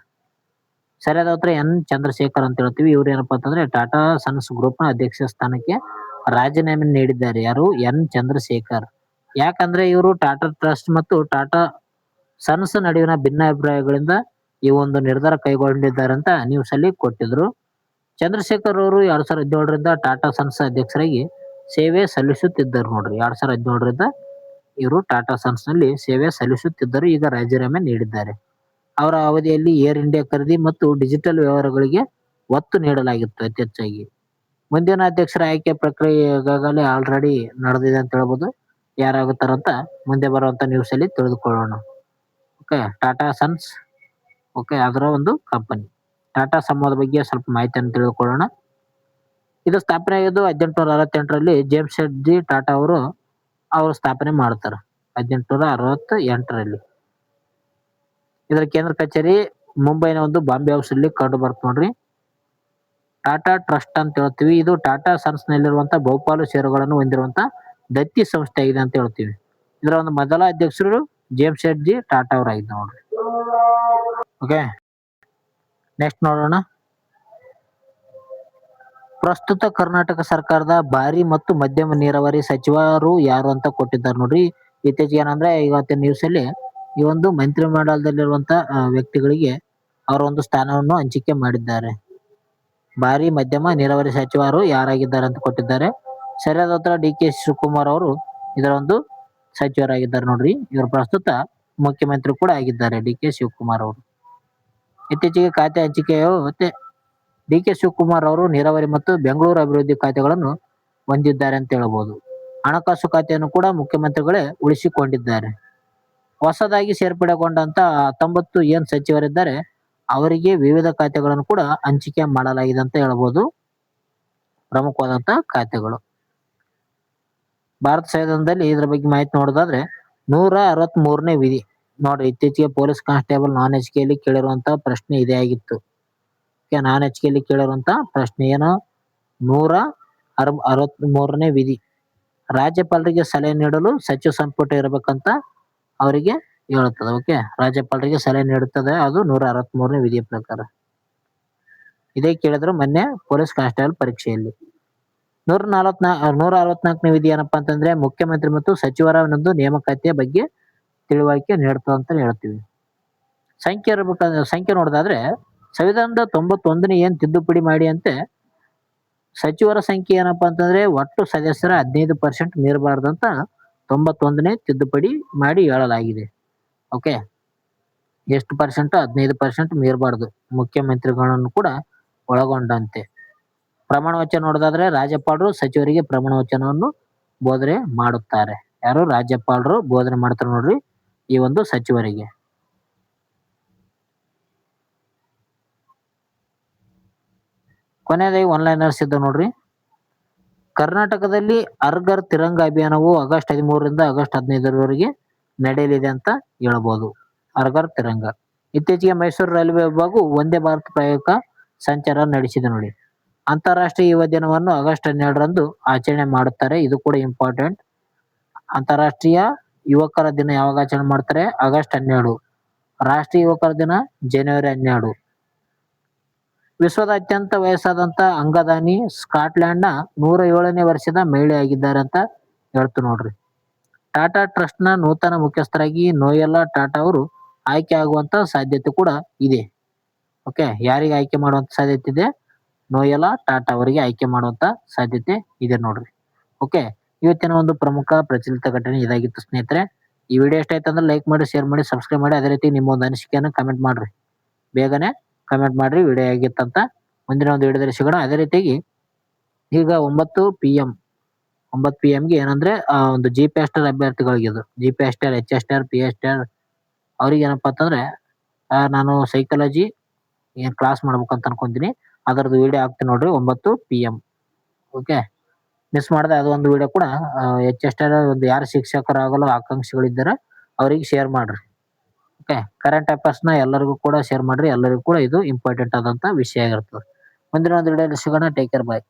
ಸರಿಯಾದ ಉತ್ತರ ಎನ್ ಚಂದ್ರಶೇಖರ್ ಅಂತ ಹೇಳ್ತೀವಿ. ಇವ್ರು ಏನಪ್ಪಾ ಅಂತಂದ್ರೆ ಟಾಟಾ ಸನ್ಸ್ ಗ್ರೂಪ್ ನ ಅಧ್ಯಕ್ಷ ಸ್ಥಾನಕ್ಕೆ ರಾಜೀನಾಮೆ ನೀಡಿದ್ದಾರೆ. ಯಾರು? ಎನ್ ಚಂದ್ರಶೇಖರ್. ಯಾಕಂದ್ರೆ ಇವರು ಟಾಟಾ ಟ್ರಸ್ಟ್ ಮತ್ತು ಟಾಟಾ ಸನ್ಸ್ ನಡುವಿನ ಭಿನ್ನಾಭಿಪ್ರಾಯಗಳಿಂದ ಈ ಒಂದು ನಿರ್ಧಾರ ಕೈಗೊಂಡಿದ್ದಾರೆ ಅಂತ ನ್ಯೂಸ್ ಅಲ್ಲಿ ಕೊಟ್ಟಿದ್ರು. ಚಂದ್ರಶೇಖರ್ ಅವರು 2017ರಿಂದ ಟಾಟಾ ಸನ್ಸ್ ಅಧ್ಯಕ್ಷರಾಗಿ ಸೇವೆ ಸಲ್ಲಿಸುತ್ತಿದ್ದರು ನೋಡ್ರಿ. 2017ರಿಂದ ಇವರು ಟಾಟಾ ಸನ್ಸ್ ನಲ್ಲಿ ಸೇವೆ ಸಲ್ಲಿಸುತ್ತಿದ್ದರು. ಈಗ ರಾಜೀನಾಮೆ ನೀಡಿದ್ದಾರೆ. ಅವರ ಅವಧಿಯಲ್ಲಿ ಏರ್ ಇಂಡಿಯಾ ಖರೀದಿ ಮತ್ತು ಡಿಜಿಟಲ್ ವ್ಯವಹಾರಗಳಿಗೆ ಒತ್ತು ನೀಡಲಾಗಿತ್ತು ಅತಿ ಹೆಚ್ಚಾಗಿ. ಮುಂದಿನ ಅಧ್ಯಕ್ಷರ ಆಯ್ಕೆ ಪ್ರಕ್ರಿಯೆ ಈಗಾಗಲೇ ಆಲ್ರೆಡಿ ನಡೆದಿದೆ ಅಂತ ಹೇಳ್ಬೋದು. ಯಾರಾಗುತ್ತಾರಂತ ಮುಂದೆ ಬರುವಂತ ನ್ಯೂಸ್ ಅಲ್ಲಿ ತಿಳಿದುಕೊಳ್ಳೋಣ. ಓಕೆ, ಟಾಟಾ ಸನ್ಸ್, ಓಕೆ, ಅದರ ಒಂದು ಕಂಪನಿ. ಟಾಟಾ ಸಮೂಹದ ಬಗ್ಗೆ ಸ್ವಲ್ಪ ಮಾಹಿತಿಯನ್ನು ತಿಳಿದುಕೊಳ್ಳೋಣ. ಇದು ಸ್ಥಾಪನೆ ಆಗಿದ್ದು 1868ರಲ್ಲಿ ಜೇಮ್ಸ್ ಶೆಟ್ಜಿ ಟಾಟಾ ಅವರು ಸ್ಥಾಪನೆ ಮಾಡ್ತಾರೆ 1868ರಲ್ಲಿ. ಇದರ ಕೇಂದ್ರ ಕಚೇರಿ ಮುಂಬೈನ ಒಂದು ಬಾಂಬೆ ಹೌಸ್ ಅಲ್ಲಿ ಕಂಡು ಬರ್ತ ನೋಡ್ರಿ. ಟಾಟಾ ಟ್ರಸ್ಟ್ ಅಂತ ಹೇಳ್ತೀವಿ. ಇದು ಟಾಟಾ ಸನ್ಸ್ ನಲ್ಲಿರುವಂತ ಬಹುಪಾಲು ಷೇರುಗಳನ್ನು ಹೊಂದಿರುವಂತ ದತ್ತಿ ಸಂಸ್ಥೆ ಆಗಿದೆ ಅಂತ ಹೇಳ್ತೀವಿ. ಇದರ ಒಂದು ಮೊದಲ ಅಧ್ಯಕ್ಷರು ಜೇಮ್ಸ್ ಶೆಟ್ಜಿ ಟಾಟಾ ಅವರಾಗಿದ್ದ ನೋಡ್ರಿ. ಓಕೆ, ನೆಕ್ಸ್ಟ್ ನೋಡೋಣ. ಪ್ರಸ್ತುತ ಕರ್ನಾಟಕ ಸರ್ಕಾರದ ಭಾರಿ ಮತ್ತು ಮಧ್ಯಮ ನೀರಾವರಿ ಸಚಿವರು ಯಾರು ಅಂತ ಕೊಟ್ಟಿದ್ದಾರೆ ನೋಡ್ರಿ. ಇತ್ತೀಚೆಗೆ ಏನಂದ್ರೆ ಇವತ್ತಿನ ನ್ಯೂಸ್ ಅಲ್ಲಿ ಈ ಒಂದು ಮಂತ್ರಿಮಂಡಲದಲ್ಲಿರುವಂತ ವ್ಯಕ್ತಿಗಳಿಗೆ ಅವರ ಒಂದು ಸ್ಥಾನವನ್ನು ಹಂಚಿಕೆ ಮಾಡಿದ್ದಾರೆ. ಭಾರಿ ಮಧ್ಯಮ ನೀರಾವರಿ ಸಚಿವರು ಯಾರಾಗಿದ್ದಾರೆ ಅಂತ ಕೊಟ್ಟಿದ್ದಾರೆ. ಸರಿಯಾದ ಉತ್ತರ ಡಿ.ಕೆ. ಶಿವಕುಮಾರ್ ಅವರು ಇದರ ಒಂದು ಸಚಿವರಾಗಿದ್ದಾರೆ ನೋಡ್ರಿ. ಇವರು ಪ್ರಸ್ತುತ ಮುಖ್ಯಮಂತ್ರಿ ಕೂಡ ಆಗಿದ್ದಾರೆ ಡಿ.ಕೆ. ಶಿವಕುಮಾರ್ ಅವರು. ಇತ್ತೀಚೆಗೆ ಖಾತೆ ಹಂಚಿಕೆಯು ಮತ್ತೆ ಡಿ.ಕೆ. ಶಿವಕುಮಾರ್ ಅವರು ನೀರಾವರಿ ಮತ್ತು ಬೆಂಗಳೂರು ಅಭಿವೃದ್ಧಿ ಖಾತೆಗಳನ್ನು ಹೊಂದಿದ್ದಾರೆ ಅಂತ ಹೇಳಬಹುದು. ಹಣಕಾಸು ಖಾತೆಯನ್ನು ಕೂಡ ಮುಖ್ಯಮಂತ್ರಿಗಳೇ ಉಳಿಸಿಕೊಂಡಿದ್ದಾರೆ. ಹೊಸದಾಗಿ ಸೇರ್ಪಡೆಗೊಂಡಂತ 19 ಏನ್ ಸಚಿವರಿದ್ದಾರೆ ಅವರಿಗೆ ವಿವಿಧ ಖಾತೆಗಳನ್ನು ಕೂಡ ಹಂಚಿಕೆ ಮಾಡಲಾಗಿದೆ ಅಂತ ಹೇಳಬಹುದು. ಪ್ರಮುಖವಾದಂತ ಖಾತೆಗಳು. ಭಾರತ ಸಂವಿಧಾನದಲ್ಲಿ ಇದ್ರ ಬಗ್ಗೆ ಮಾಹಿತಿ ನೋಡೋದಾದ್ರೆ 163ನೇ ವಿಧಿ ನೋಡ್ರಿ. ಇತ್ತೀಚೆಗೆ ಪೊಲೀಸ್ ಕಾನ್ಸ್ಟೇಬಲ್ ನಾನ್ ಎಚ್ಕೆಯಲ್ಲಿ ಕೇಳಿರುವಂತ ಪ್ರಶ್ನೆ ಇದೇ ಆಗಿತ್ತು. ನಾನ್ ಎಚ್ಕೆಯಲ್ಲಿ ಕೇಳಿರುವಂತ ಪ್ರಶ್ನೆ ಏನು, 163ನೇ ವಿಧಿ ರಾಜ್ಯಪಾಲರಿಗೆ ಸಲಹೆ ನೀಡಲು ಸಚಿವ ಸಂಪುಟ ಇರಬೇಕಂತ ಅವರಿಗೆ ಹೇಳುತ್ತದೆ. ಓಕೆ, ರಾಜ್ಯಪಾಲರಿಗೆ ಸಲಹೆ ನೀಡುತ್ತದೆ, ಅದು 163ನೇ ವಿಧಿಯ ಪ್ರಕಾರ. ಇದೇ ಕೇಳಿದ್ರು ಮೊನ್ನೆ ಪೊಲೀಸ್ ಕಾನ್ಸ್ಟೇಬಲ್ ಪರೀಕ್ಷೆಯಲ್ಲಿ. 164ನೇ ವಿಧಿ ಏನಪ್ಪಾ ಅಂತಂದ್ರೆ ಮುಖ್ಯಮಂತ್ರಿ ಮತ್ತು ಸಚಿವರ ಒಂದು ನೇಮಕಾತಿಯ ಬಗ್ಗೆ ತಿಳುವಳಿಕೆ ನೀಡ್ತದೆ ಅಂತ ಹೇಳ್ತೀವಿ. ಸಂಖ್ಯೆ ನೋಡೋದಾದ್ರೆ ಸಂವಿಧಾನದ 91ನೇ ಏನ್ ತಿದ್ದುಪಡಿ ಮಾಡಿ ಅಂತೆ ಸಚಿವರ ಸಂಖ್ಯೆ ಏನಪ್ಪಾ ಅಂತಂದ್ರೆ ಒಟ್ಟು ಸದಸ್ಯರ 15% ಮೀರಬಾರ್ದಂತ 91ನೇ ತಿದ್ದುಪಡಿ ಮಾಡಿ ಹೇಳಲಾಗಿದೆ. ಓಕೆ, ಎಷ್ಟು ಪರ್ಸೆಂಟ್? 15% ಮೀರಬಾರ್ದು, ಮುಖ್ಯಮಂತ್ರಿಗಳನ್ನು ಕೂಡ ಒಳಗೊಂಡಂತೆ. ಪ್ರಮಾಣ ವಚನ ನೋಡೋದಾದ್ರೆ ರಾಜ್ಯಪಾಲರು ಸಚಿವರಿಗೆ ಪ್ರಮಾಣ ವಚನವನ್ನು ಬೋಧನೆ ಮಾಡುತ್ತಾರೆ. ಯಾರು? ರಾಜ್ಯಪಾಲರು ಬೋಧನೆ ಮಾಡ್ತಾರೆ ನೋಡ್ರಿ ಈ ಒಂದು ಸಚಿವರಿಗೆ. ಕೊನೆಯದಾಗಿ ಒನ್ಲೈನರ್ಸ್ ಇದ್ದ ನೋಡ್ರಿ. ಕರ್ನಾಟಕದಲ್ಲಿ ಹರ್ ಘರ್ ತಿರಂಗ ಅಭಿಯಾನವು ಆಗಸ್ಟ್ 13ರಿಂದ ಆಗಸ್ಟ್ 15ರವರೆಗೆ ನಡೆಯಲಿದೆ ಅಂತ ಹೇಳ್ಬೋದು. ಹರ್ ಘರ್ ತಿರಂಗ. ಇತ್ತೀಚೆಗೆ ಮೈಸೂರು ರೈಲ್ವೆ ವಿಭಾಗವು ವಂದೇ ಭಾರತ್ ಪ್ರಾಯೋಗಿಕ ಸಂಚಾರ ನಡೆಸಿದೆ ನೋಡಿ. ಅಂತಾರಾಷ್ಟ್ರೀಯ ಯುವ ದಿನವನ್ನು ಆಗಸ್ಟ್ 12ರಂದು ಆಚರಣೆ ಮಾಡುತ್ತಾರೆ. ಇದು ಕೂಡ ಇಂಪಾರ್ಟೆಂಟ್. ಅಂತಾರಾಷ್ಟ್ರೀಯ ಯುವಕರ ದಿನ ಯಾವಾಗ ಆಚರಣೆ ಮಾಡ್ತಾರೆ? ಆಗಸ್ಟ್ 12. ರಾಷ್ಟ್ರೀಯ ಯುವಕರ ದಿನ ಜನವರಿ 12. ವಿಶ್ವದ ಅತ್ಯಂತ ವಯಸ್ಸಾದಂತ ಅಂಗದಾನಿ ಸ್ಕಾಟ್ಲೆಂಡ್ನ 107ನೇ ವರ್ಷದ ಮಹಿಳೆಯಾಗಿದ್ದಾರೆ ಅಂತ ಹೇಳ್ತು ನೋಡ್ರಿ. ಟಾಟಾ ಟ್ರಸ್ಟ್ ನ ನೂತನ ಮುಖ್ಯಸ್ಥರಾಗಿ ನೋಯೆಲಾ ಟಾಟಾ ಅವರು ಆಯ್ಕೆ ಆಗುವಂತ ಸಾಧ್ಯತೆ ಕೂಡ ಇದೆ. ಓಕೆ, ಯಾರಿಗೆ ಆಯ್ಕೆ ಮಾಡುವಂತ ಸಾಧ್ಯತೆ ಇದೆ? ನೋಯೆಲಾ ಟಾಟಾ ಅವರಿಗೆ ಆಯ್ಕೆ ಮಾಡುವಂತ ಸಾಧ್ಯತೆ ಇದೆ ನೋಡ್ರಿ. ಓಕೆ, ಇವತ್ತಿನ ಒಂದು ಪ್ರಮುಖ ಪ್ರಚಲಿತ ಘಟನೆ ಇದಾಗಿತ್ತು ಸ್ನೇಹಿತರೆ. ಈ ವಿಡಿಯೋ ಎಷ್ಟ ಆಯ್ತು ಅಂದ್ರೆ ಲೈಕ್ ಮಾಡಿ, ಶೇರ್ ಮಾಡಿ, ಸಬ್ಸ್ಕ್ರೈಬ್ ಮಾಡಿ. ಅದೇ ರೀತಿ ನಿಮ್ಮ ಒಂದು ಅನಿಸಿಕೆಯನ್ನು ಕಮೆಂಟ್ ಮಾಡ್ರಿ. ಬೇಗನೆ ಕಮೆಂಟ್ ಮಾಡ್ರಿ ವಿಡಿಯೋ ಆಗಿತ್ತಂತ. ಮುಂದಿನ ಒಂದು ವಿಡಿಯೋದಲ್ಲಿ ಸಿಗೋಣ. ಅದೇ ರೀತಿಯಾಗಿ ಈಗ 9 PM ಗೆ ಏನಂದ್ರೆ ಒಂದು GPSR ಅಭ್ಯರ್ಥಿಗಳಿಗೆ ಇದು GPSR, HSR, PSR ಅವ್ರಿಗೆ ಏನಪ್ಪಾ ಅಂತಂದ್ರೆ ನಾನು ಸೈಕಾಲಜಿ ಏನ್ ಕ್ಲಾಸ್ ಮಾಡ್ಬೇಕಂತ ಅನ್ಕೊಂತೀನಿ. ಅದರದ್ದು ವಿಡಿಯೋ ಹಾಕ್ತೀನಿ ನೋಡ್ರಿ 9 PM. ಓಕೆ, ಮಿಸ್ ಮಾಡದೆ ಅದು ಒಂದು ವಿಡಿಯೋ ಕೂಡ HSR ಒಂದು ಯಾರು ಶಿಕ್ಷಕರಾಗಲು ಆಕಾಂಕ್ಷಿಗಳಿದ್ದಾರೆ ಅವರಿಗೆ ಶೇರ್ ಮಾಡ್ರಿ. ಓಕೆ, ಕರೆಂಟ್ ಅಫೇರ್ಸ್ ನ ಎಲ್ಲರಿಗೂ ಕೂಡ ಶೇರ್ ಮಾಡ್ರಿ. ಎಲ್ಲರಿಗೂ ಕೂಡ ಇದು ಇಂಪಾರ್ಟೆಂಟ್ ಆದಂತ ವಿಷಯ ಆಗಿರ್ತದೆ. ಮುಂದಿನ ಒಂದು ವಿಡಿಯೋದಲ್ಲಿ ಸಿಗೋಣ. ಟೇಕ್ ಕೇರ್, ಬಾಯ್.